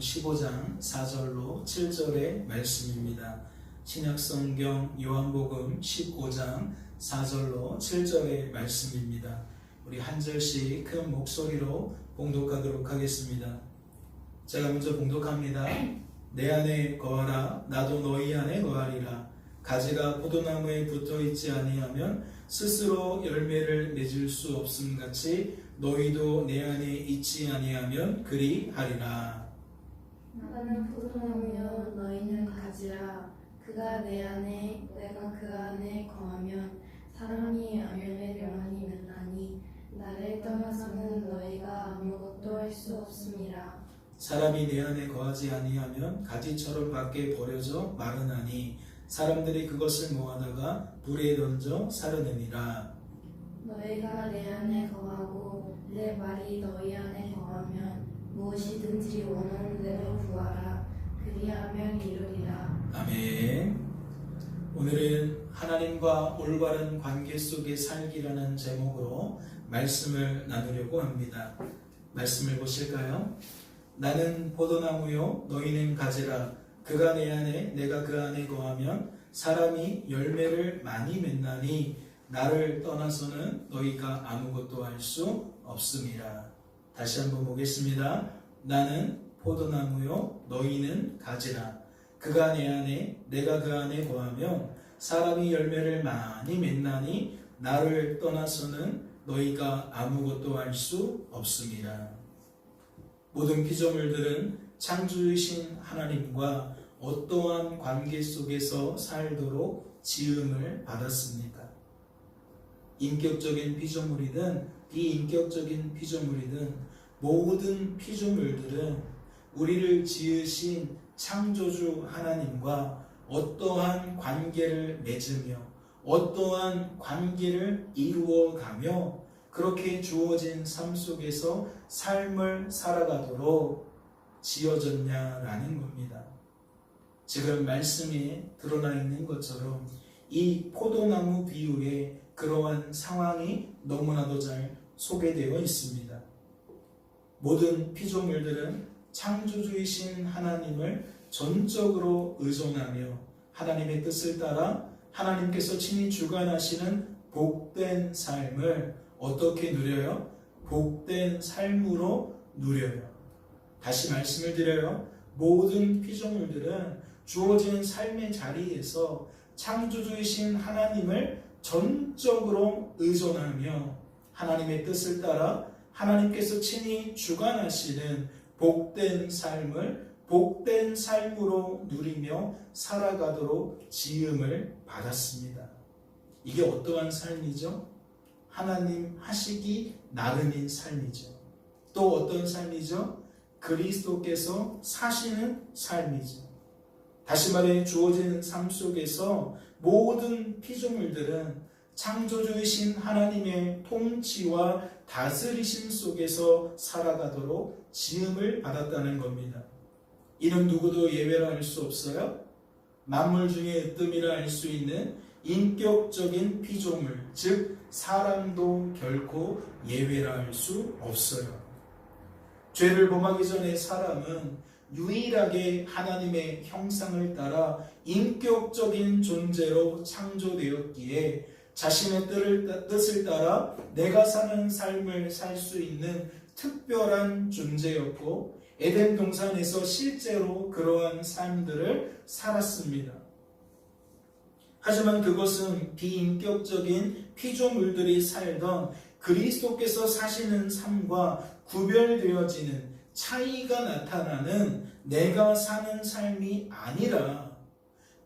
요한복음 15장 4절로 7절의 말씀입니다. 신약성경 요한복음 15장 4절로 7절의 말씀입니다. 우리 한 절씩 큰 목소리로 봉독하도록 하겠습니다. 제가 먼저 봉독합니다. 내 안에 거하라, 나도 너희 안에 거하리라. 가지가 포도나무에 붙어있지 아니하면 스스로 열매를 맺을 수 없음 같이 너희도 내 안에 있지 아니하면 그리 하리라. 나는 포도나무여 너희는 가지라. 그가 내 안에 내가 그 안에 거하면 사람이 열매를 많이 맺나니 나를 떠나서는 너희가 아무것도 할 수 없음이라. 사람이 내 안에 거하지 아니하면 가지처럼 밖에 버려져 마르나니 사람들이 그것을 모아다가 불에 던져 사르느니라. 너희가 내 안에 거하고 내 말이 너희 안에 거하면 무엇이든지 원하는 대로 구하라. 그리하면 이루리라. 아멘. 오늘은 하나님과 올바른 관계 속에 살기라는 제목으로 말씀을 나누려고 합니다. 말씀을 보실까요? 나는 포도나무요 너희는 가지라. 그가 내 안에 내가 그 안에 거하면 사람이 열매를 많이 맺나니 나를 떠나서는 너희가 아무것도 할 수 없음이라. 다시 한번 보겠습니다. 나는 포도나무요 너희는 가지라. 그가 내 안에 내가 그 안에 거하면 사람이 열매를 많이 맺나니 나를 떠나서는 너희가 아무것도 할 수 없음이라. 모든 피조물들은 창조주이신 하나님과 어떠한 관계 속에서 살도록 지음을 받았습니까? 인격적인 피조물이든 비인격적인 피조물이든 모든 피조물들은 우리를 지으신 창조주 하나님과 어떠한 관계를 맺으며 어떠한 관계를 이루어가며 그렇게 주어진 삶 속에서 삶을 살아가도록 지어졌냐라는 겁니다. 지금 말씀에 드러나 있는 것처럼 이 포도나무 비유에 그러한 상황이 너무나도 잘 소개되어 있습니다. 모든 피조물들은 창조주이신 하나님을 전적으로 의존하며 하나님의 뜻을 따라 하나님께서 친히 주관하시는 복된 삶을 어떻게 누려요? 복된 삶으로 누려요. 다시 말씀을 드려요. 모든 피조물들은 주어진 삶의 자리에서 창조주이신 하나님을 전적으로 의존하며 하나님의 뜻을 따라 하나님께서 친히 주관하시는 복된 삶을 복된 삶으로 누리며 살아가도록 지음을 받았습니다. 이게 어떠한 삶이죠? 하나님 하시기 나름인 삶이죠. 또 어떤 삶이죠? 그리스도께서 사시는 삶이죠. 다시 말해 주어진 삶 속에서 모든 피조물들은 창조주이신 하나님의 통치와 다스리심 속에서 살아가도록 지음을 받았다는 겁니다. 이는 누구도 예외라 할 수 없어요. 만물 중에 으뜸이라 할 수 있는 인격적인 피조물, 즉 사람도 결코 예외라 할 수 없어요. 죄를 범하기 전에 사람은 유일하게 하나님의 형상을 따라 인격적인 존재로 창조되었기에 자신의 뜻을 따라 내가 사는 삶을 살 수 있는 특별한 존재였고 에덴 동산에서 실제로 그러한 삶들을 살았습니다. 하지만 그것은 비인격적인 피조물들이 살던 그리스도께서 사시는 삶과 구별되어지는 차이가 나타나는 내가 사는 삶이 아니라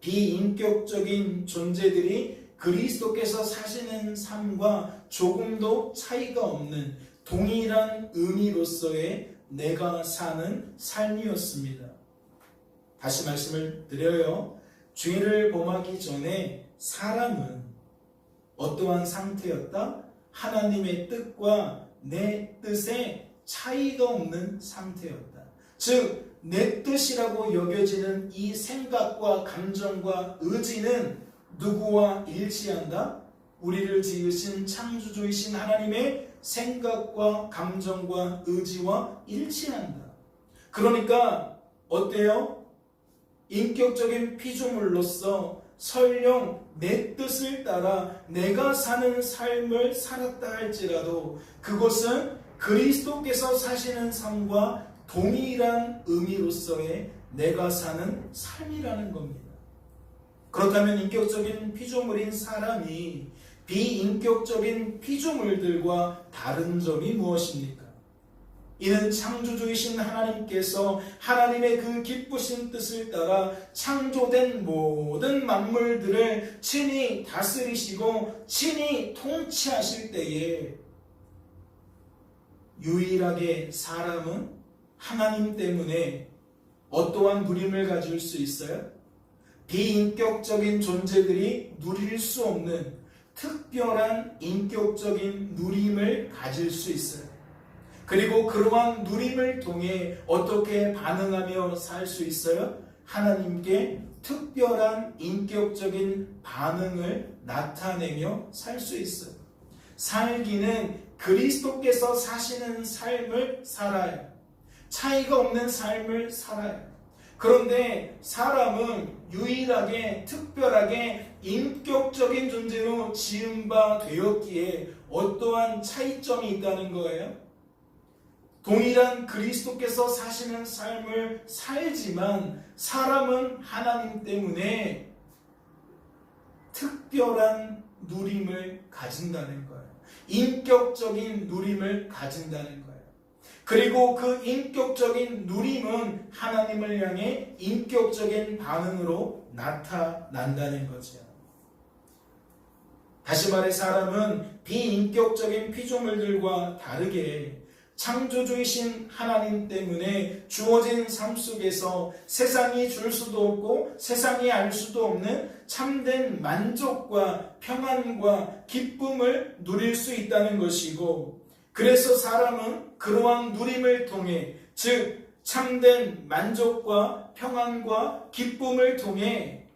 비인격적인 존재들이 그리스도께서 사시는 삶과 조금도 차이가 없는 동일한 의미로서의 내가 사는 삶이었습니다. 다시 말씀을 드려요. 죄를 범하기 전에 사람은 어떠한 상태였다? 하나님의 뜻과 내 뜻에 차이가 없는 상태였다. 즉 내 뜻이라고 여겨지는 이 생각과 감정과 의지는 누구와 일치한다? 우리를 지으신 창조주이신 하나님의 생각과 감정과 의지와 일치한다. 그러니까 어때요? 인격적인 피조물로서 설령 내 뜻을 따라 내가 사는 삶을 살았다 할지라도 그것은 그리스도께서 사시는 삶과 동일한 의미로서의 내가 사는 삶이라는 겁니다. 그렇다면 인격적인 피조물인 사람이 비인격적인 피조물들과 다른 점이 무엇입니까? 이는 창조주이신 하나님께서 하나님의 그 기쁘신 뜻을 따라 창조된 모든 만물들을 친히 다스리시고 친히 통치하실 때에 유일하게 사람은 하나님 때문에 어떠한 누림을 가질 수 있어요? 비인격적인 존재들이 누릴 수 없는 특별한 인격적인 누림을 가질 수 있어요. 그리고 그러한 누림을 통해 어떻게 반응하며 살 수 있어요? 하나님께 특별한 인격적인 반응을 나타내며 살 수 있어요. 살기는 그리스도께서 사시는 삶을 살아요. 차이가 없는 삶을 살아요. 그런데 사람은 유일하게 특별하게 인격적인 존재로 지음바 되었기에 어떠한 차이점이 있다는 거예요? 동일한 그리스도께서 사시는 삶을 살지만 사람은 하나님 때문에 특별한 누림을 가진다는 거예요. 인격적인 누림을 가진다는 거예요. 그리고 그 인격적인 누림은 하나님을 향해 인격적인 반응으로 나타난다는 거죠. 다시 말해 사람은 비인격적인 피조물들과 다르게 창조주이신 하나님 때문에 주어진 삶 속에서 세상이 줄 수도 없고 세상이 알 수도 없는 참된 만족과 평안과 기쁨을 누릴 수 있다는 것이고, 그래서 사람은 그러한 누림을 통해, 즉 참된 만족과 평안과 기쁨을 통해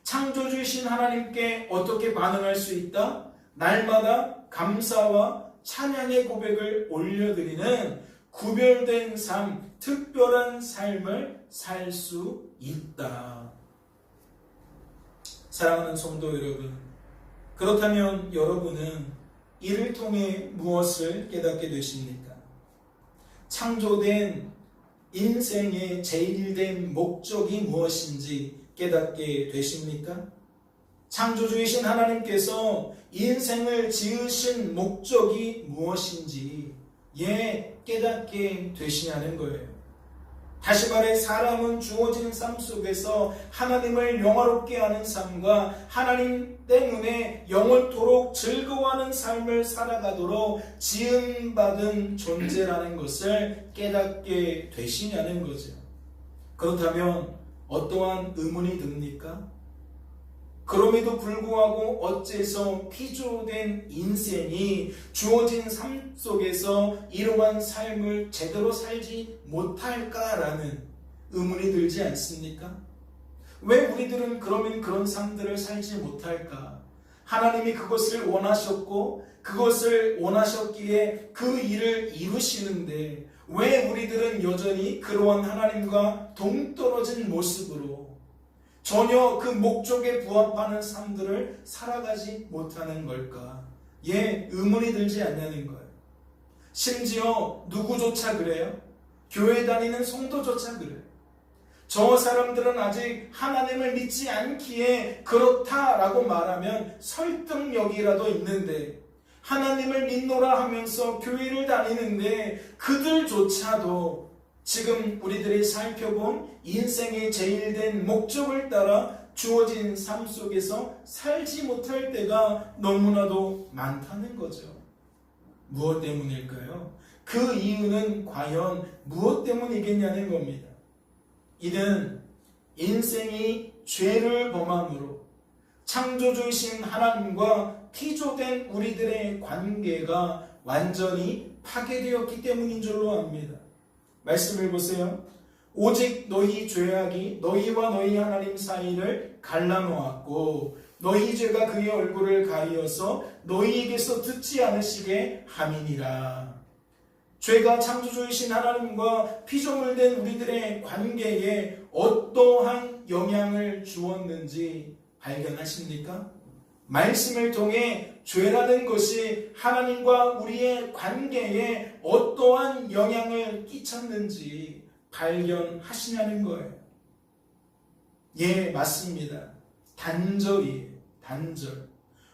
창조주이신 하나님께 어떻게 반응할 수 있다? 날마다 감사와 찬양의 고백을 올려드리는 구별된 삶, 특별한 삶을 살 수 있다. 사랑하는 성도 여러분, 그렇다면 여러분은 이를 통해 무엇을 깨닫게 되십니까? 창조된 인생의 제일된 목적이 무엇인지 깨닫게 되십니까? 창조주이신 하나님께서 인생을 지으신 목적이 무엇인지 깨닫게 되시냐는 거예요. 다시 말해 사람은 주어진 삶 속에서 하나님을 영화롭게 하는 삶과 하나님 때문에 영원토록 즐거워하는 삶을 살아가도록 지음받은 존재라는 것을 깨닫게 되시냐는 거죠. 그렇다면 어떠한 의문이 듭니까? 그럼에도 불구하고 어째서 피조된 인생이 주어진 삶 속에서 이러한 삶을 제대로 살지 못할까라는 의문이 들지 않습니까? 왜 우리들은 그러면 그런 삶들을 살지 못할까? 하나님이 그것을 원하셨고 그것을 원하셨기에 그 일을 이루시는데 왜 우리들은 여전히 그러한 하나님과 동떨어진 모습으로 전혀 그 목적에 부합하는 삶들을 살아가지 못하는 걸까? 의문이 들지 않냐는 거예요. 심지어 누구조차 그래요? 교회 다니는 성도조차 그래요. 저 사람들은 아직 하나님을 믿지 않기에 그렇다라고 말하면 설득력이라도 있는데, 하나님을 믿노라 하면서 교회를 다니는데 그들조차도 지금 우리들이 살펴본 인생의 제일된 목적을 따라 주어진 삶 속에서 살지 못할 때가 너무나도 많다는 거죠. 무엇 때문일까요? 그 이유는 과연 무엇 때문이겠냐는 겁니다. 이는 인생이 죄를 범함으로 창조주이신 하나님과 피조된 우리들의 관계가 완전히 파괴되었기 때문인 줄로 압니다. 말씀을 보세요. 오직 너희 죄악이 너희와 너희 하나님 사이를 갈라놓았고 너희 죄가 그의 얼굴을 가리어서 너희에게서 듣지 않으시게 함이니라. 죄가 창조주이신 하나님과 피조물된 우리들의 관계에 어떠한 영향을 주었는지 발견하십니까? 말씀을 통해 죄라는 것이 하나님과 우리의 관계에 어떠한 영향을 끼쳤는지 발견하시냐는 거예요. 예, 맞습니다. 단절이에요. 단절.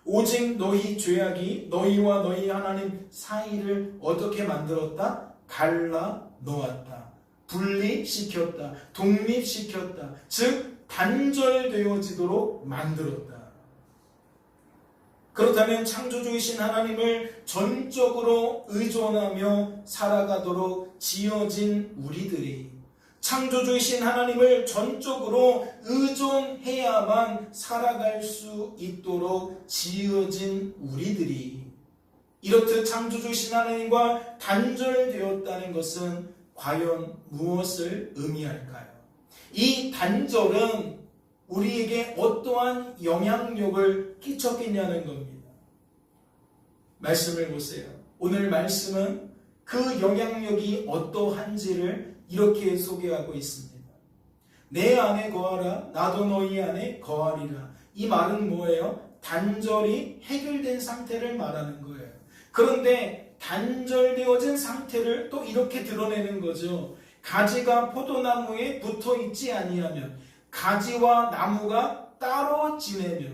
오직 너희 죄악이 너희와 너희 하나님 사이를 어떻게 만들었다? 갈라 놓았다. 분리시켰다. 독립시켰다. 즉 단절되어지도록 만들었다. 그렇다면 창조주이신 하나님을 전적으로 의존하며 살아가도록 지어진 우리들이, 창조주이신 하나님을 전적으로 의존해야만 살아갈 수 있도록 지어진 우리들이 이렇듯 창조주이신 하나님과 단절되었다는 것은 과연 무엇을 의미할까요? 이 단절은 우리에게 어떠한 영향력을 끼쳤겠냐는 겁니다. 말씀을 보세요. 오늘 말씀은 그 영향력이 어떠한지를 이렇게 소개하고 있습니다. 내 안에 거하라, 나도 너희 안에 거하리라. 이 말은 뭐예요? 단절이 해결된 상태를 말하는 거예요. 그런데 단절되어진 상태를 또 이렇게 드러내는 거죠. 가지가 포도나무에 붙어 있지 아니하면, 가지와 나무가 따로 지내며,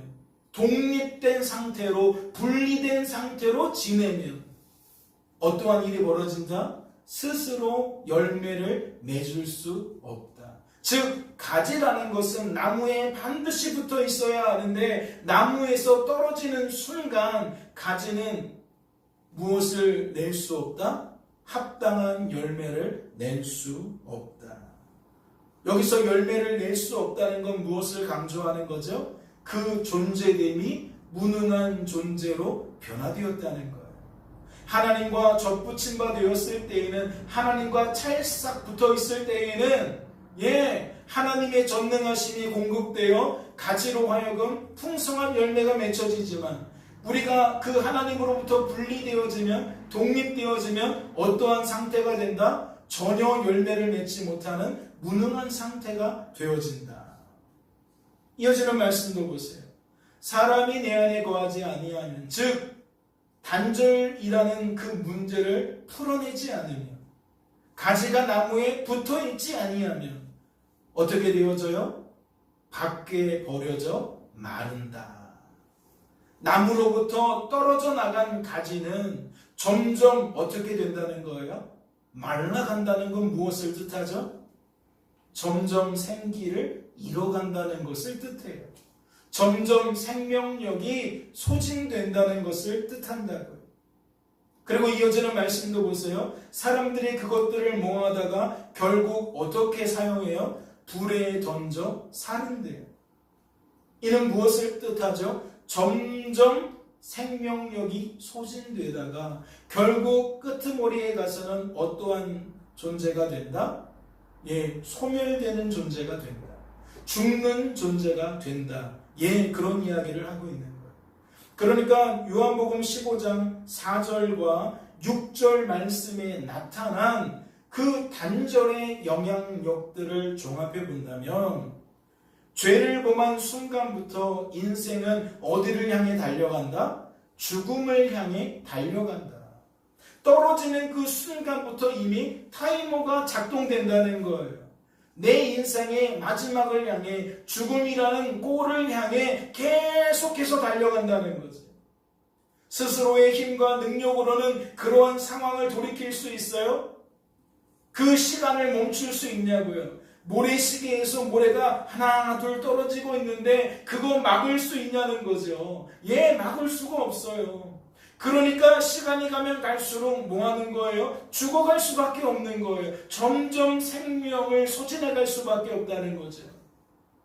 독립된 상태로, 분리된 상태로 지내면 어떠한 일이 벌어진다? 스스로 열매를 맺을 수 없다. 즉 가지라는 것은 나무에 반드시 붙어 있어야 하는데, 나무에서 떨어지는 순간 가지는 무엇을 낼 수 없다? 합당한 열매를 낼 수 없다. 여기서 열매를 낼 수 없다는 건 무엇을 강조하는 거죠? 그 존재됨이 무능한 존재로 변화되었다는 거예요. 하나님과 접붙임 바 되었을 때에는, 하나님과 찰싹 붙어 있을 때에는 하나님의 전능하심이 공급되어 가지로 하여금 풍성한 열매가 맺혀지지만, 우리가 그 하나님으로부터 분리되어지면, 독립되어지면 어떠한 상태가 된다? 전혀 열매를 맺지 못하는 무능한 상태가 되어진다. 이어지는 말씀도 보세요. 사람이 내 안에 거하지 아니하면, 즉 단절이라는 그 문제를 풀어내지 않으면, 가지가 나무에 붙어 있지 아니하면 어떻게 되어져요? 밖에 버려져 마른다. 나무로부터 떨어져 나간 가지는 점점 어떻게 된다는 거예요? 말라간다는 건 무엇을 뜻하죠? 점점 생기를 잃어간다는 것을 뜻해요. 점점 생명력이 소진된다는 것을 뜻한다고요. 그리고 이어지는 말씀도 보세요. 사람들이 그것들을 모아다가 결국 어떻게 사용해요? 불에 던져 사는데요. 이는 무엇을 뜻하죠? 점점 생명력이 소진되다가 결국 끄트머리에 가서는 어떠한 존재가 된다? 소멸되는 존재가 된다. 죽는 존재가 된다. 그런 이야기를 하고 있는 거예요. 그러니까 요한복음 15장 4절과 6절 말씀에 나타난 그 단절의 영향력들을 종합해 본다면, 죄를 범한 순간부터 인생은 어디를 향해 달려간다? 죽음을 향해 달려간다. 떨어지는 그 순간부터 이미 타이머가 작동된다는 거예요. 내 인생의 마지막을 향해, 죽음이라는 골을 향해 계속해서 달려간다는 거죠. 스스로의 힘과 능력으로는 그러한 상황을 돌이킬 수 있어요? 그 시간을 멈출 수 있냐고요? 모래시계에서 모래가 하나 둘 떨어지고 있는데 그거 막을 수 있냐는 거죠. 막을 수가 없어요. 그러니까 시간이 가면 갈수록 뭐 하는 거예요? 죽어갈 수밖에 없는 거예요. 점점 생명을 소진해갈 수밖에 없다는 거죠.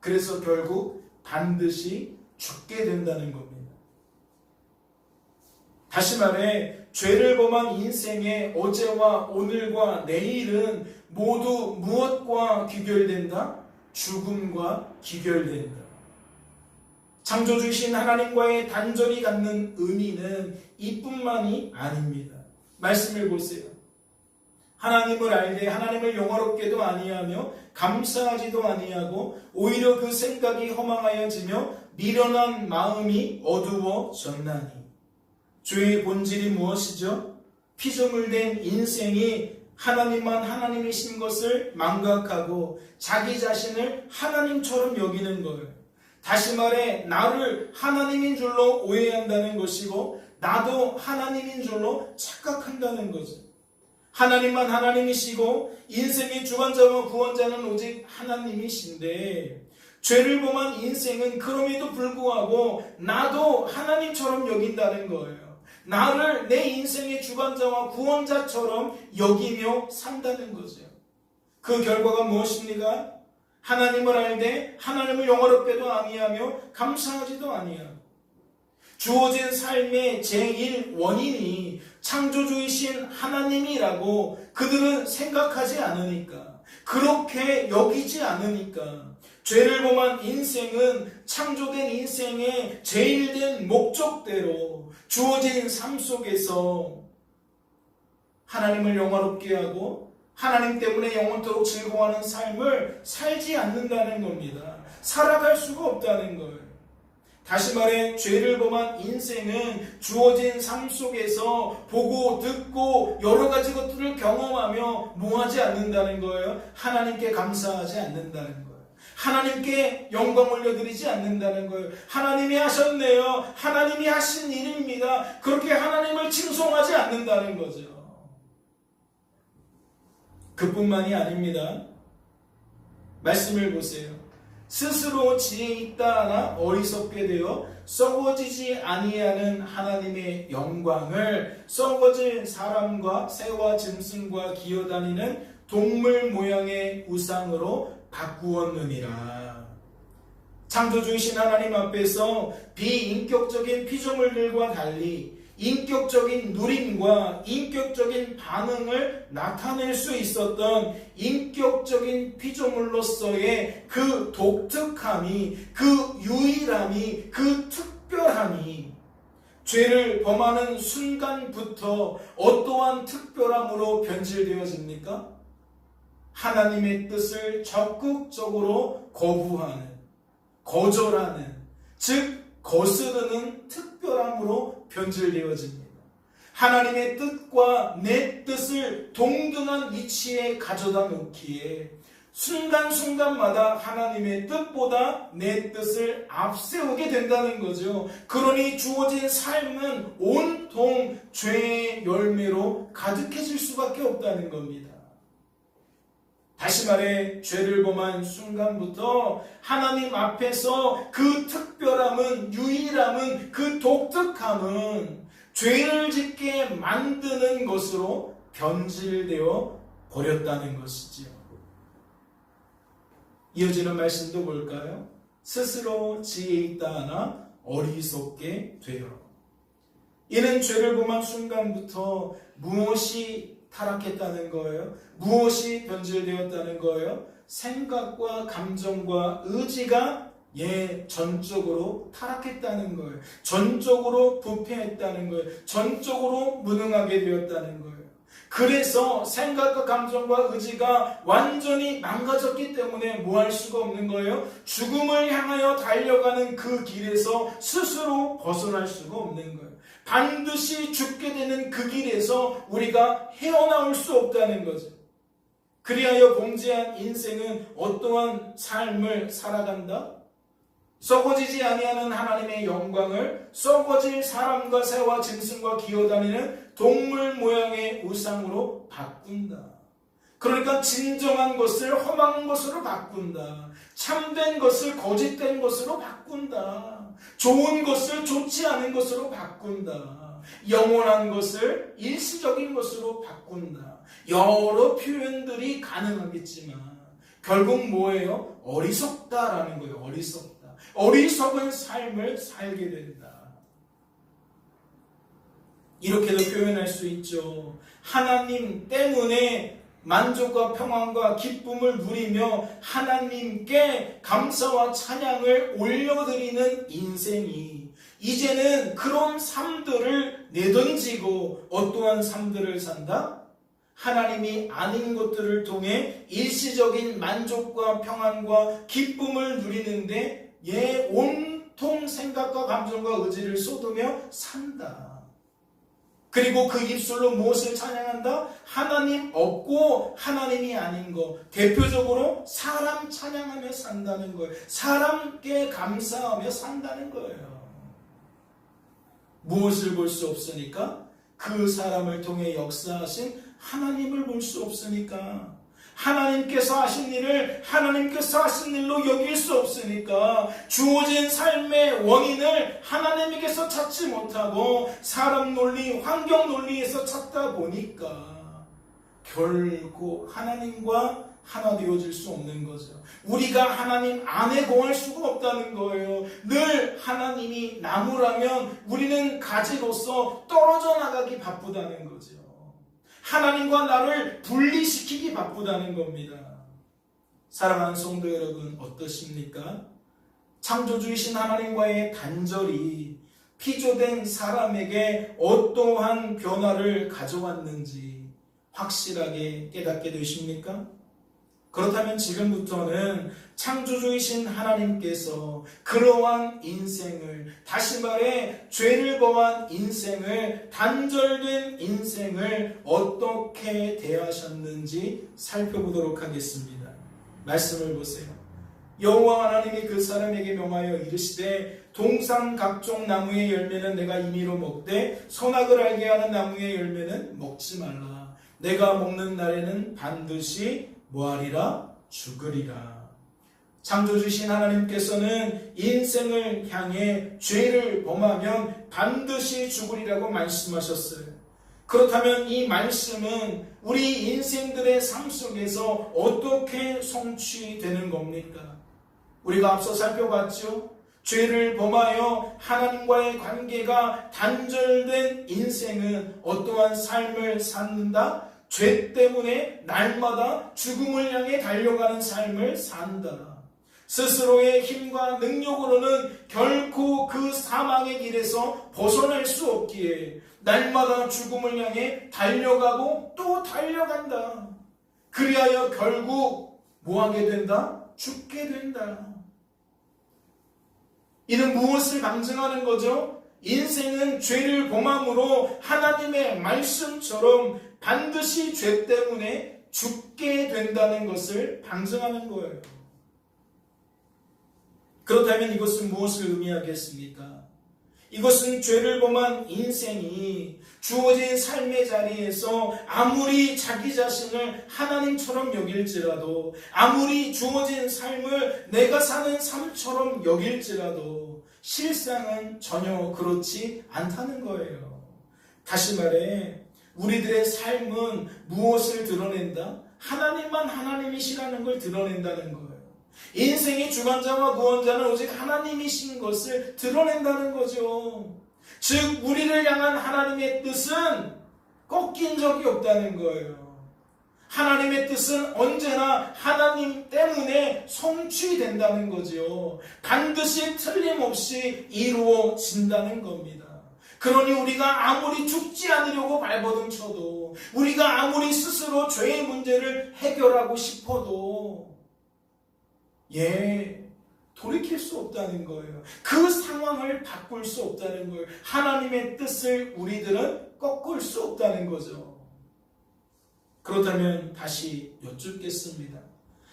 그래서 결국 반드시 죽게 된다는 겁니다. 다시 말해, 죄를 범한 인생의 어제와 오늘과 내일은 모두 무엇과 귀결된다? 죽음과 귀결된다. 창조주신 하나님과의 단절이 갖는 의미는 이뿐만이 아닙니다. 말씀을 보세요. 하나님을 알되 하나님을 영화롭게도 아니하며 감사하지도 아니하고 오히려 그 생각이 허망하여지며 미련한 마음이 어두워졌나니. 죄의 본질이 무엇이죠? 피조물된 인생이 하나님만 하나님이신 것을 망각하고 자기 자신을 하나님처럼 여기는 거예요. 다시 말해 나를 하나님인 줄로 오해한다는 것이고 나도 하나님인 줄로 착각한다는 거죠. 하나님만 하나님이시고 인생의 주관자와 구원자는 오직 하나님이신데 죄를 범한 인생은 그럼에도 불구하고 나도 하나님처럼 여긴다는 거예요. 나를 내 인생의 주관자와 구원자처럼 여기며 산다는 거죠. 그 결과가 무엇입니까? 하나님을 알되 하나님을 영화롭게도 아니하며 감사하지도 아니하고 주어진 삶의 제일 원인이 창조주이신 하나님이라고 그들은 생각하지 않으니까, 그렇게 여기지 않으니까 죄를 범한 인생은 창조된 인생의 제일된 목적대로 주어진 삶 속에서 하나님을 영화롭게 하고 하나님 때문에 영원토록 즐거워하는 삶을 살지 않는다는 겁니다. 살아갈 수가 없다는 거예요. 다시 말해 죄를 범한 인생은 주어진 삶 속에서 보고 듣고 여러 가지 것들을 경험하며 뭐하지 않는다는 거예요? 하나님께 감사하지 않는다는 거예요. 하나님께 영광 올려드리지 않는다는 거예요. 하나님이 하셨네요. 하나님이 하신 일입니다. 그렇게 하나님을 칭송하지 않는다는 거죠. 그뿐만이 아닙니다. 말씀을 보세요. 스스로 지혜 있다 하나 어리석게 되어 썩어지지 아니하는 하나님의 영광을 썩어질 사람과 새와 짐승과 기어다니는 동물 모양의 우상으로 바꾸었느니라. 창조주이신 하나님 앞에서 비인격적인 피조물들과 달리 인격적인 누림과 인격적인 반응을 나타낼 수 있었던 인격적인 피조물로서의 그 독특함이, 그 유일함이, 그 특별함이 죄를 범하는 순간부터 어떠한 특별함으로 변질되어집니까? 하나님의 뜻을 적극적으로 거부하는, 거절하는, 즉 거스르는 특별함으로 변질되어집니다. 하나님의 뜻과 내 뜻을 동등한 위치에 가져다 놓기에 순간순간마다 하나님의 뜻보다 내 뜻을 앞세우게 된다는 거죠. 그러니 주어진 삶은 온통 죄의 열매로 가득해질 수밖에 없다는 겁니다. 다시 말해 죄를 범한 순간부터 하나님 앞에서 그 특별함은, 유일함은, 그 독특함은 죄를 짓게 만드는 것으로 변질되어 버렸다는 것이지요. 이어지는 말씀도 볼까요? 스스로 지혜 있다 하나 어리석게 되어. 이는 죄를 범한 순간부터 무엇이 타락했다는 거예요? 무엇이 변질되었다는 거예요? 생각과 감정과 의지가 전적으로 타락했다는 거예요. 전적으로 부패했다는 거예요. 전적으로 무능하게 되었다는 거예요. 그래서 생각과 감정과 의지가 완전히 망가졌기 때문에 뭐 할 수가 없는 거예요? 죽음을 향하여 달려가는 그 길에서 스스로 벗어날 수가 없는 거예요. 반드시 죽게 되는 그 길에서 우리가 헤어나올 수 없다는 거죠. 그리하여 범죄한 인생은 어떠한 삶을 살아간다? 썩어지지 아니하는 하나님의 영광을 썩어질 사람과 새와 짐승과 기어다니는 동물 모양의 우상으로 바꾼다. 그러니까 진정한 것을 험한 것으로 바꾼다. 참된 것을 거짓된 것으로 바꾼다. 좋은 것을 좋지 않은 것으로 바꾼다. 영원한 것을 일시적인 것으로 바꾼다. 여러 표현들이 가능하겠지만 결국 뭐예요? 어리석다라는 거예요. 어리석다. 어리석은 삶을 살게 된다. 이렇게도 표현할 수 있죠. 하나님 때문에 만족과 평안과 기쁨을 누리며 하나님께 감사와 찬양을 올려드리는 인생이 이제는 그런 삶들을 내던지고 어떠한 삶들을 산다? 하나님이 아닌 것들을 통해 일시적인 만족과 평안과 기쁨을 누리는데 온통 생각과 감정과 의지를 쏟으며 산다. 그리고 그 입술로 무엇을 찬양한다? 하나님 없고 하나님이 아닌 것. 대표적으로 사람 찬양하며 산다는 거예요. 사람께 감사하며 산다는 거예요. 무엇을 볼 수 없으니까? 그 사람을 통해 역사하신 하나님을 볼 수 없으니까. 하나님께서 하신 일을 하나님께서 하신 일로 여길 수 없으니까 주어진 삶의 원인을 하나님에게서 찾지 못하고 사람 논리, 환경 논리에서 찾다 보니까 결코 하나님과 하나 되어질 수 없는 거죠. 우리가 하나님 안에 거할 수가 없다는 거예요. 늘 하나님이 나무라면 우리는 가지로서 떨어져 나가기 바쁘다는 거죠. 하나님과 나를 분리시키기 바쁘다는 겁니다. 사랑하는 성도 여러분, 어떠십니까? 창조주이신 하나님과의 단절이 피조된 사람에게 어떠한 변화를 가져왔는지 확실하게 깨닫게 되십니까? 그렇다면 지금부터는 창조주이신 하나님께서 그러한 인생을, 다시 말해 죄를 범한 인생을, 단절된 인생을 어떻게 대하셨는지 살펴보도록 하겠습니다. 말씀을 보세요. 여호와 하나님이 그 사람에게 명하여 이르시되 동산 각종 나무의 열매는 내가 임의로 먹되 선악을 알게 하는 나무의 열매는 먹지 말라. 내가 먹는 날에는 반드시 뭐하리라? 죽으리라. 창조주신 하나님께서는 인생을 향해 죄를 범하면 반드시 죽으리라고 말씀하셨어요. 그렇다면 이 말씀은 우리 인생들의 삶 속에서 어떻게 성취되는 겁니까? 우리가 앞서 살펴봤죠? 죄를 범하여 하나님과의 관계가 단절된 인생은 어떠한 삶을 산다? 죄 때문에 날마다 죽음을 향해 달려가는 삶을 산다. 스스로의 힘과 능력으로는 결코 그 사망의 길에서 벗어날 수 없기에 날마다 죽음을 향해 달려가고 또 달려간다. 그리하여 결국 뭐하게 된다? 죽게 된다. 이는 무엇을 방증하는 거죠? 인생은 죄를 범함으로 하나님의 말씀처럼 반드시 죄 때문에 죽게 된다는 것을 방증하는 거예요. 그렇다면 이것은 무엇을 의미하겠습니까? 이것은 죄를 범한 인생이 주어진 삶의 자리에서 아무리 자기 자신을 하나님처럼 여길지라도, 아무리 주어진 삶을 내가 사는 삶처럼 여길지라도 실상은 전혀 그렇지 않다는 거예요. 다시 말해 우리들의 삶은 무엇을 드러낸다? 하나님만 하나님이시라는 걸 드러낸다는 거예요. 인생의 주관자와 구원자는 오직 하나님이신 것을 드러낸다는 거죠. 즉 우리를 향한 하나님의 뜻은 꺾인 적이 없다는 거예요. 하나님의 뜻은 언제나 하나님 때문에 성취된다는 거죠. 반드시 틀림없이 이루어진다는 겁니다. 그러니 우리가 아무리 죽지 않으려고 발버둥 쳐도, 우리가 아무리 스스로 죄의 문제를 해결하고 싶어도 돌이킬 수 없다는 거예요. 그 상황을 바꿀 수 없다는 거예요. 하나님의 뜻을 우리들은 꺾을 수 없다는 거죠. 그렇다면 다시 여쭙겠습니다.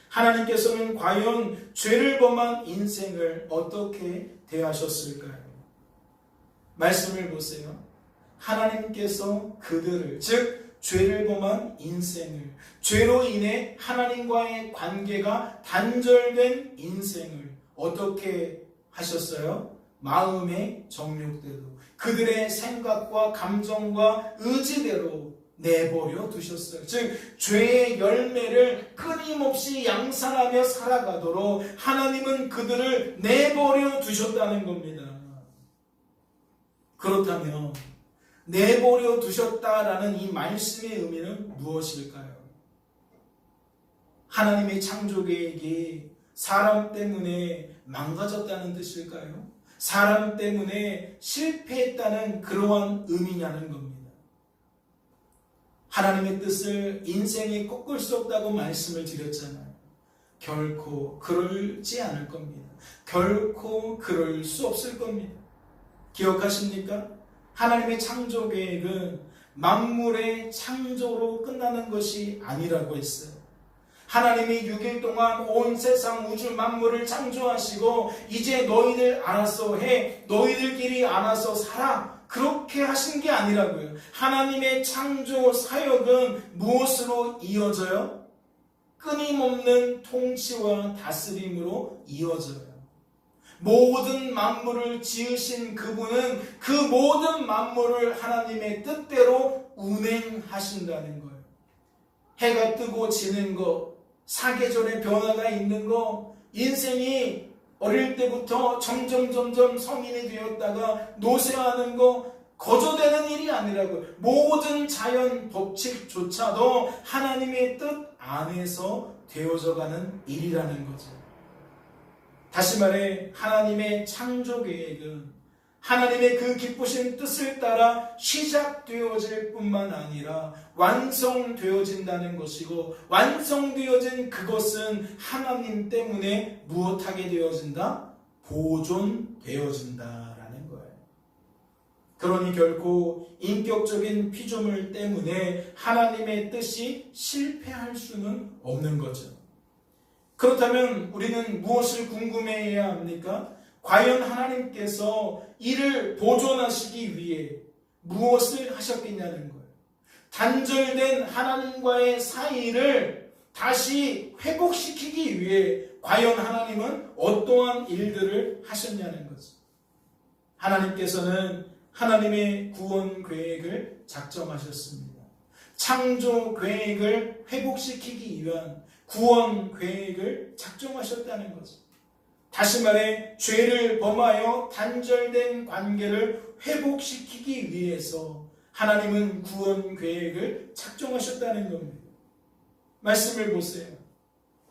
하나님께서는 과연 죄를 범한 인생을 어떻게 대하셨을까요? 말씀을 보세요. 하나님께서 그들을, 즉 죄를 범한 인생을, 죄로 인해 하나님과의 관계가 단절된 인생을 어떻게 하셨어요? 마음의 정욕대로, 그들의 생각과 감정과 의지대로 내버려 두셨어요. 즉 죄의 열매를 끊임없이 양산하며 살아가도록 하나님은 그들을 내버려 두셨다는 겁니다. 그렇다면 내버려 두셨다라는 이 말씀의 의미는 무엇일까요? 하나님의 창조 계획이 사람 때문에 망가졌다는 뜻일까요? 사람 때문에 실패했다는 그러한 의미냐는 겁니다. 하나님의 뜻을 인생에 꺾을 수 없다고 말씀을 드렸잖아요. 결코 그러지 않을 겁니다. 결코 그럴 수 없을 겁니다. 기억하십니까? 하나님의 창조 계획은 만물의 창조로 끝나는 것이 아니라고 했어요. 하나님이 6일 동안 온 세상 우주 만물을 창조하시고 이제 너희들 알아서 해, 너희들끼리 알아서 살아, 그렇게 하신 게 아니라고요. 하나님의 창조 사역은 무엇으로 이어져요? 끊임없는 통치와 다스림으로 이어져요. 모든 만물을 지으신 그분은 그 모든 만물을 하나님의 뜻대로 운행하신다는 거예요. 해가 뜨고 지는 거, 사계절의 변화가 있는 거, 인생이 어릴 때부터 점점 성인이 되었다가 노쇠하는 거, 거저되는 일이 아니라고요. 모든 자연 법칙조차도 하나님의 뜻 안에서 되어져가는 일이라는 거죠. 다시 말해 하나님의 창조 계획은 하나님의 그 기쁘신 뜻을 따라 시작되어질 뿐만 아니라 완성되어진다는 것이고, 완성되어진 그것은 하나님 때문에 무엇하게 되어진다? 보존되어진다라는 거예요. 그러니 결코 인격적인 피조물 때문에 하나님의 뜻이 실패할 수는 없는 거죠. 그렇다면 우리는 무엇을 궁금해해야 합니까? 과연 하나님께서 이를 보존하시기 위해 무엇을 하셨겠냐는 거예요. 단절된 하나님과의 사이를 다시 회복시키기 위해 과연 하나님은 어떠한 일들을 하셨냐는 거죠. 하나님께서는 하나님의 구원 계획을 작정하셨습니다. 창조 계획을 회복시키기 위한 구원 계획을 작정하셨다는 거죠. 다시 말해 죄를 범하여 단절된 관계를 회복시키기 위해서 하나님은 구원 계획을 작정하셨다는 겁니다. 말씀을 보세요.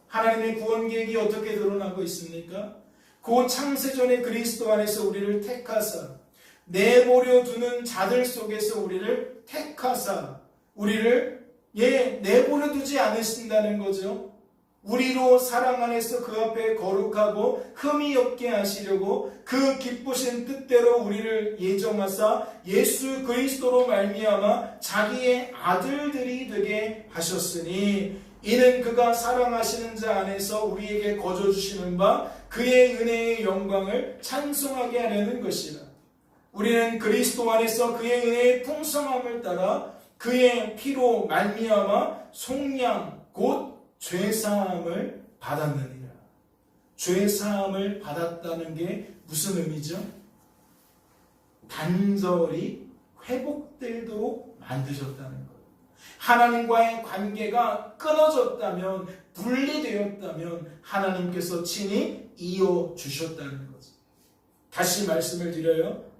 하나님의 구원 계획이 어떻게 드러나고 있습니까? 그 창세전에 그리스도 안에서 우리를 택하사 내버려 두는 자들 속에서 우리를 택하사 우리를 내버려 두지 않으신다는 거죠. 우리로 사랑 안에서 그 앞에 거룩하고 흠이 없게 하시려고 그 기쁘신 뜻대로 우리를 예정하사 예수 그리스도로 말미암아 자기의 아들들이 되게 하셨으니 이는 그가 사랑하시는 자 안에서 우리에게 거저 주시는 바 그의 은혜의 영광을 찬송하게 하려는 것이라. 우리는 그리스도 안에서 그의 은혜의 풍성함을 따라 그의 피로 말미암아 속량 곧 죄사함을 받았느니라. 죄사함을 받았다는 게 무슨 의미죠? 단절이 회복되도록 만드셨다는 거예요. 하나님과의 관계가 끊어졌다면, 분리되었다면 하나님께서 친히 이어주셨다는 거죠. 다시 말씀을 드려요.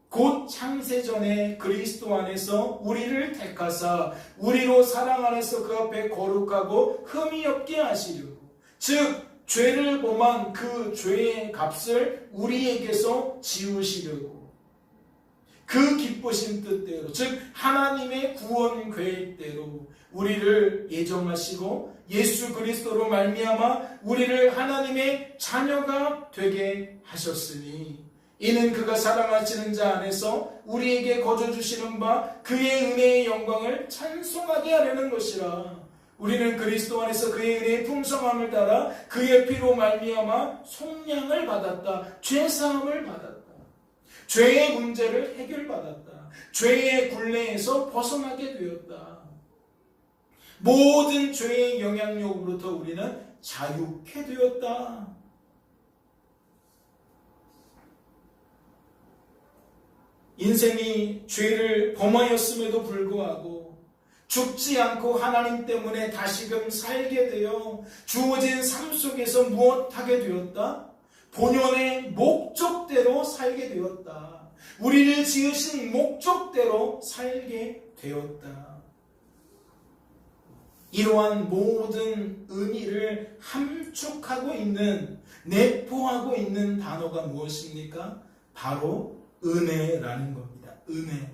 곧 창세전에 그리스도 안에서 우리를 택하사 우리로 사랑 안에서 그 앞에 거룩하고 흠이 없게 하시려고, 즉 죄를 범한 그 죄의 값을 우리에게서 지우시려고 그 기쁘신 뜻대로, 즉 하나님의 구원 계획대로 우리를 예정하시고 예수 그리스도로 말미암아 우리를 하나님의 자녀가 되게 하셨으니 이는 그가 사랑하시는 자 안에서 우리에게 거저 주시는 바 그의 은혜의 영광을 찬송하게 하려는 것이라. 우리는 그리스도 안에서 그의 은혜의 풍성함을 따라 그의 피로 말미암아 속량을 받았다. 죄사함을 받았다. 죄의 문제를 해결받았다. 죄의 굴레에서 벗어나게 되었다. 모든 죄의 영향력으로부터 우리는 자유케 되었다. 인생이 죄를 범하였음에도 불구하고 죽지 않고 하나님 때문에 다시금 살게 되어 주어진 삶 속에서 무엇하게 되었다? 본연의 목적대로 살게 되었다. 우리를 지으신 목적대로 살게 되었다. 이러한 모든 의미를 함축하고 있는, 내포하고 있는 단어가 무엇입니까? 바로 은혜라는 겁니다. 은혜.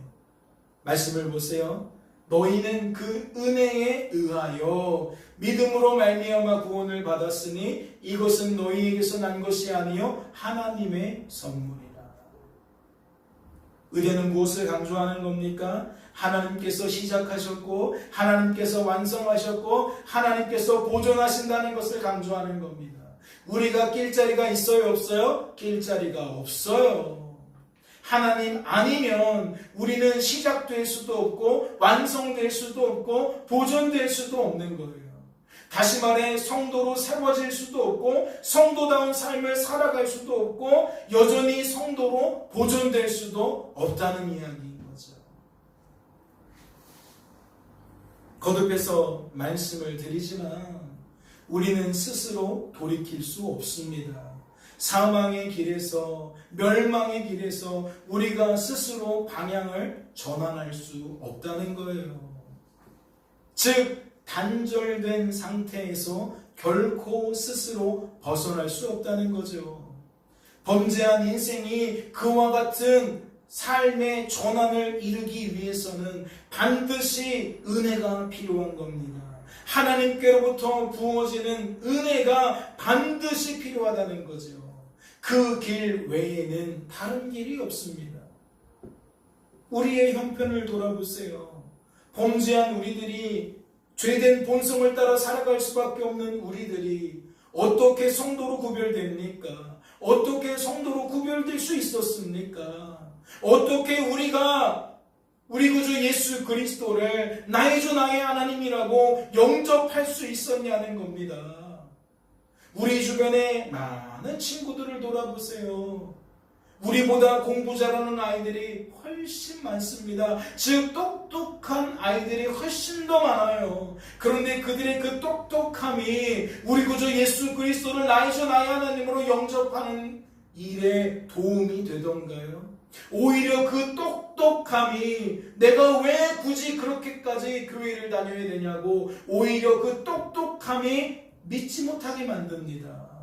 말씀을 보세요. 너희는 그 은혜에 의하여 믿음으로 말미암아 구원을 받았으니 이것은 너희에게서 난 것이 아니요 하나님의 선물이라. 의대는 무엇을 강조하는 겁니까? 하나님께서 시작하셨고 하나님께서 완성하셨고 하나님께서 보존하신다는 것을 강조하는 겁니다. 우리가 낄 자리가 있어요, 없어요? 낄 자리가 없어요. 하나님 아니면 우리는 시작될 수도 없고 완성될 수도 없고 보존될 수도 없는 거예요. 다시 말해 성도로 세워질 수도 없고 성도다운 삶을 살아갈 수도 없고 여전히 성도로 보존될 수도 없다는 이야기인 거죠. 거듭해서 말씀을 드리지만 우리는 스스로 돌이킬 수 없습니다. 사망의 길에서 멸망의 길에서 우리가 스스로 방향을 전환할 수 없다는 거예요. 즉 단절된 상태에서 결코 스스로 벗어날 수 없다는 거죠. 범죄한 인생이 그와 같은 삶의 전환을 이루기 위해서는 반드시 은혜가 필요한 겁니다. 하나님께로부터 부어지는 은혜가 반드시 필요하다는 거죠. 그 길 외에는 다른 길이 없습니다. 우리의 형편을 돌아보세요. 범죄한 우리들이 죄된 본성을 따라 살아갈 수밖에 없는 우리들이 어떻게 성도로 구별됩니까? 어떻게 성도로 구별될 수 있었습니까? 어떻게 우리가 우리 구주 예수 그리스도를 나의 주 나의 하나님이라고 영접할 수 있었냐는 겁니다. 우리 주변에 많은 친구들을 돌아보세요. 우리보다 공부 잘하는 아이들이 훨씬 많습니다. 즉 똑똑한 아이들이 훨씬 더 많아요. 그런데 그들의 그 똑똑함이 우리 구주 예수 그리스도를 나의 주 나의 하나님으로 영접하는 일에 도움이 되던가요? 오히려 그 똑똑함이 내가 왜 굳이 그렇게까지 교회를 다녀야 되냐고 오히려 그 똑똑함이 믿지 못하게 만듭니다.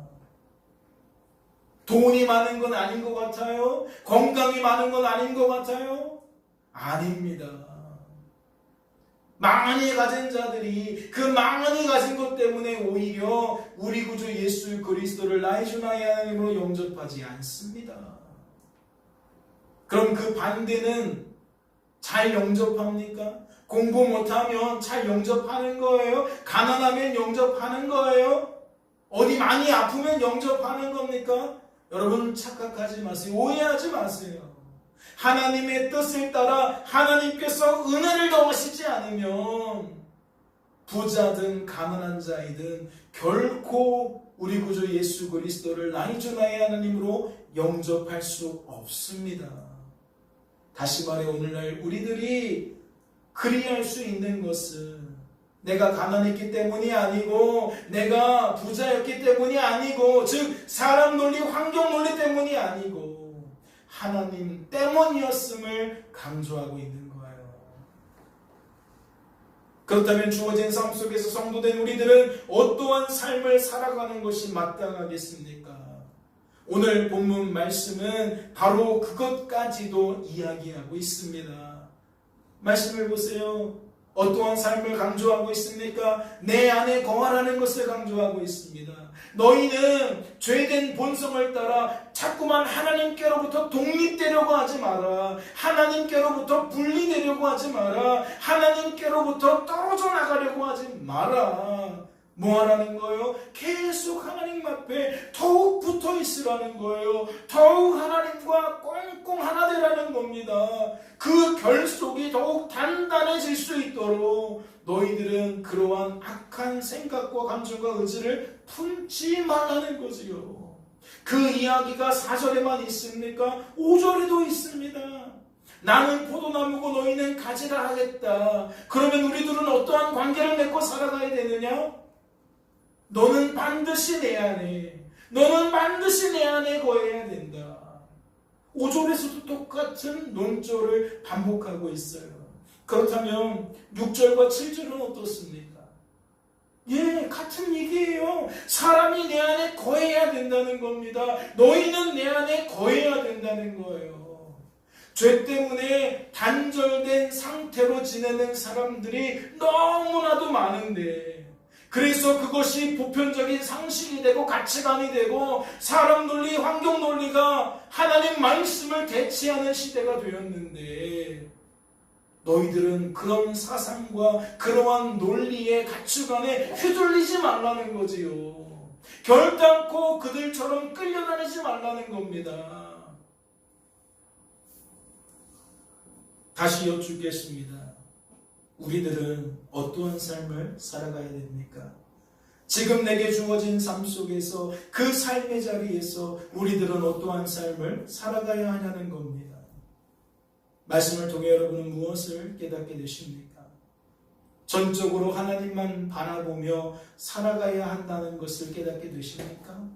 돈이 많은 건 아닌 것 같아요? 건강이 많은 건 아닌 것 같아요? 아닙니다. 많이 가진 자들이 그 많이 가진 것 때문에 오히려 우리 구주 예수 그리스도를 나의 주 나의 하나님으로 영접하지 않습니다. 그럼 그 반대는 잘 영접합니까? 공부 못하면 잘 영접하는 거예요? 가난하면 영접하는 거예요? 어디 많이 아프면 영접하는 겁니까? 여러분 착각하지 마세요. 오해하지 마세요. 하나님의 뜻을 따라 하나님께서 은혜를 더하시지 않으면 부자든 가난한 자이든 결코 우리 구주 예수 그리스도를 나의 주 나의 하나님으로 영접할 수 없습니다. 다시 말해 오늘날 우리들이 그리할 수 있는 것은 내가 가난했기 때문이 아니고 내가 부자였기 때문이 아니고 즉 사람 논리 환경 논리 때문이 아니고 하나님 때문이었음을 강조하고 있는 거예요. 그렇다면 주어진 삶 속에서 성도된 우리들은 어떠한 삶을 살아가는 것이 마땅하겠습니까? 오늘 본문 말씀은 바로 그것까지도 이야기하고 있습니다. 말씀을 보세요. 어떠한 삶을 강조하고 있습니까? 내 안에 거하라는 것을 강조하고 있습니다. 너희는 죄된 본성을 따라 자꾸만 하나님께로부터 독립되려고 하지 마라. 하나님께로부터 분리되려고 하지 마라. 하나님께로부터 떨어져 나가려고 하지 마라. 뭐 하라는 거예요? 계속 하나님 앞에 더욱 붙어 있으라는 거예요. 더욱 하나님과 꽁꽁 하나 되라는 겁니다. 그 결속이 더욱 단단해질 수 있도록 너희들은 그러한 악한 생각과 감정과 의지를 품지 말라는 거지요. 그 이야기가 4절에만 있습니까? 5절에도 있습니다. 나는 포도나무고 너희는 가지라 하겠다. 그러면 우리들은 어떠한 관계를 맺고 살아가야 되느냐? 너는 반드시 내 안에, 너는 반드시 내 안에 거해야 된다. 5절에서도 똑같은 논조를 반복하고 있어요. 그렇다면 6절과 7절은 어떻습니까? 예, 같은 얘기예요. 사람이 내 안에 거해야 된다는 겁니다. 너희는 내 안에 거해야 된다는 거예요. 죄 때문에 단절된 상태로 지내는 사람들이 너무나도 많은데, 그래서 그것이 보편적인 상식이 되고 가치관이 되고 사람 논리, 환경 논리가 하나님 말씀을 대체하는 시대가 되었는데, 너희들은 그런 사상과 그러한 논리의 가치관에 휘둘리지 말라는 거지요. 결단코 그들처럼 끌려다니지 말라는 겁니다. 다시 여쭙겠습니다. 우리들은 어떠한 삶을 살아가야 됩니까? 지금 내게 주어진 삶 속에서, 그 삶의 자리에서 우리들은 어떠한 삶을 살아가야 하냐는 겁니다. 말씀을 통해 여러분은 무엇을 깨닫게 되십니까? 전적으로 하나님만 바라보며 살아가야 한다는 것을 깨닫게 되십니까?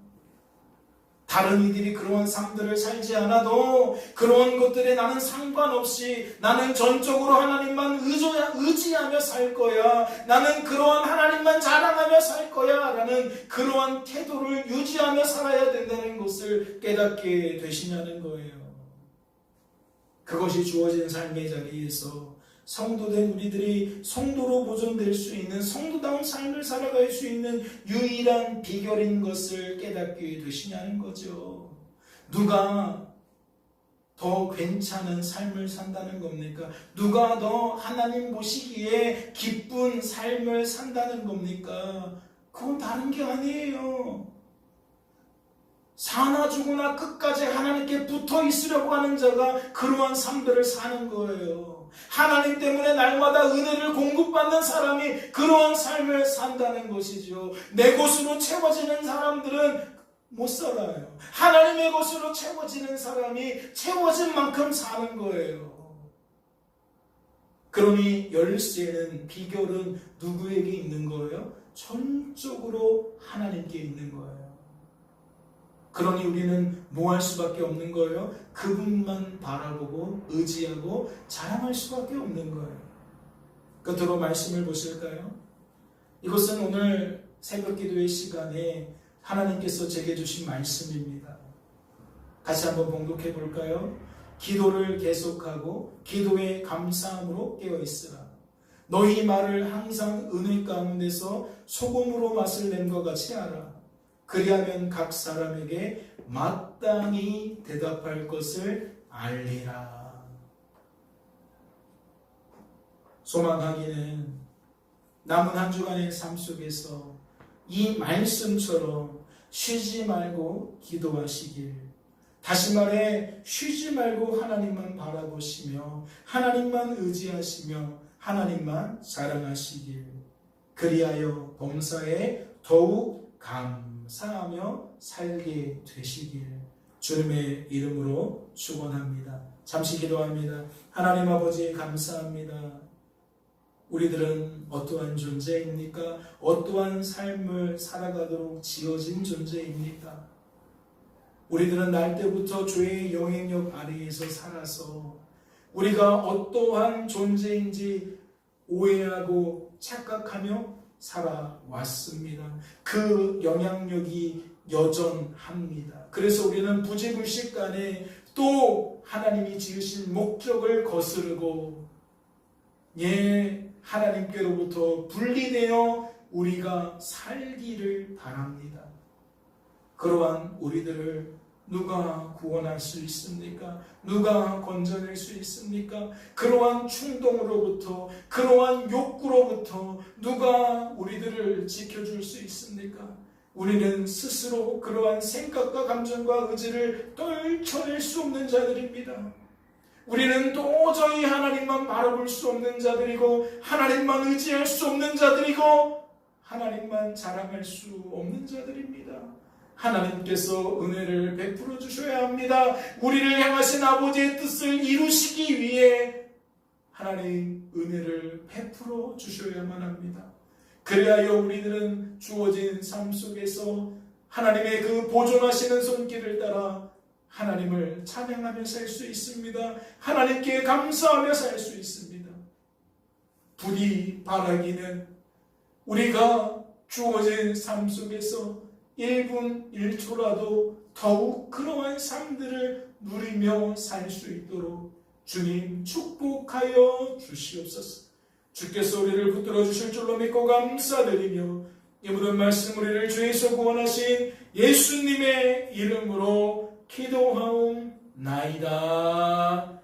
다른 이들이 그러한 삶들을 살지 않아도 그러한 것들에 나는 상관없이 나는 전적으로 하나님만 의지하며 살 거야, 나는 그러한 하나님만 자랑하며 살 거야 라는 그러한 태도를 유지하며 살아야 된다는 것을 깨닫게 되시냐는 거예요. 그것이 주어진 삶의 자리에서 성도된 우리들이 성도로 보존될 수 있는, 성도다운 삶을 살아갈 수 있는 유일한 비결인 것을 깨닫게 되시냐는 거죠. 누가 더 괜찮은 삶을 산다는 겁니까? 누가 더 하나님 보시기에 기쁜 삶을 산다는 겁니까? 그건 다른 게 아니에요. 사나 죽으나 끝까지 하나님께 붙어 있으려고 하는 자가 그러한 삶들을 사는 거예요. 하나님 때문에 날마다 은혜를 공급받는 사람이 그러한 삶을 산다는 것이죠. 내 것으로 채워지는 사람들은 못 살아요. 하나님의 것으로 채워지는 사람이 채워진 만큼 사는 거예요. 그러니 열쇠는, 비결은 누구에게 있는 거예요? 전적으로 하나님께 있는 거예요. 그러니 우리는 뭐 할 수밖에 없는 거예요? 그분만 바라보고 의지하고 자랑할 수밖에 없는 거예요. 끝으로 말씀을 보실까요? 이것은 오늘 새벽 기도의 시간에 하나님께서 제게 주신 말씀입니다. 같이 한번 봉독해 볼까요? 기도를 계속하고 기도에 감사함으로 깨어있으라. 너희 말을 항상 은혜 가운데서 소금으로 맛을 낸 것 같이 하라. 그리하면 각 사람에게 마땅히 대답할 것을 알리라. 소망하기는 남은 한 주간의 삶 속에서 이 말씀처럼 쉬지 말고 기도하시길, 다시 말해 쉬지 말고 하나님만 바라보시며 하나님만 의지하시며 하나님만 자랑하시길, 그리하여 범사에 더욱 감사하며 살게 되시길 주님의 이름으로 축원합니다. 잠시 기도합니다. 하나님 아버지 감사합니다. 우리들은 어떠한 존재입니까? 어떠한 삶을 살아가도록 지어진 존재입니까? 우리들은 날 때부터 죄의 영향력 아래에서 살아서 우리가 어떠한 존재인지 오해하고 착각하며 살아왔습니다. 그 영향력이 여전합니다. 그래서 우리는 부지불식간에 또 하나님이 지으신 목적을 거스르고 하나님께로부터 분리되어 우리가 살기를 바랍니다. 그러한 우리들을 누가 구원할 수 있습니까? 누가 건져낼 수 있습니까? 그러한 충동으로부터, 그러한 욕구로부터 누가 우리들을 지켜줄 수 있습니까? 우리는 스스로 그러한 생각과 감정과 의지를 떨쳐낼 수 없는 자들입니다. 우리는 도저히 하나님만 바라볼 수 없는 자들이고 하나님만 의지할 수 없는 자들이고 하나님만 자랑할 수 없는 자들입니다. 하나님께서 은혜를 베풀어 주셔야 합니다. 우리를 향하신 아버지의 뜻을 이루시기 위해 하나님 은혜를 베풀어 주셔야만 합니다. 그리하여 우리들은 주어진 삶 속에서 하나님의 그 보존하시는 손길을 따라 하나님을 찬양하며 살 수 있습니다. 하나님께 감사하며 살 수 있습니다. 부디 바라기는 우리가 주어진 삶 속에서 1분 1초라도 더욱 그러한 삶들을 누리며 살 수 있도록 주님 축복하여 주시옵소서. 주께서 우리를 붙들어 주실 줄로 믿고 감사드리며 이 모든 말씀 우리를 주에서 구원하신 예수님의 이름으로 기도하옵나이다.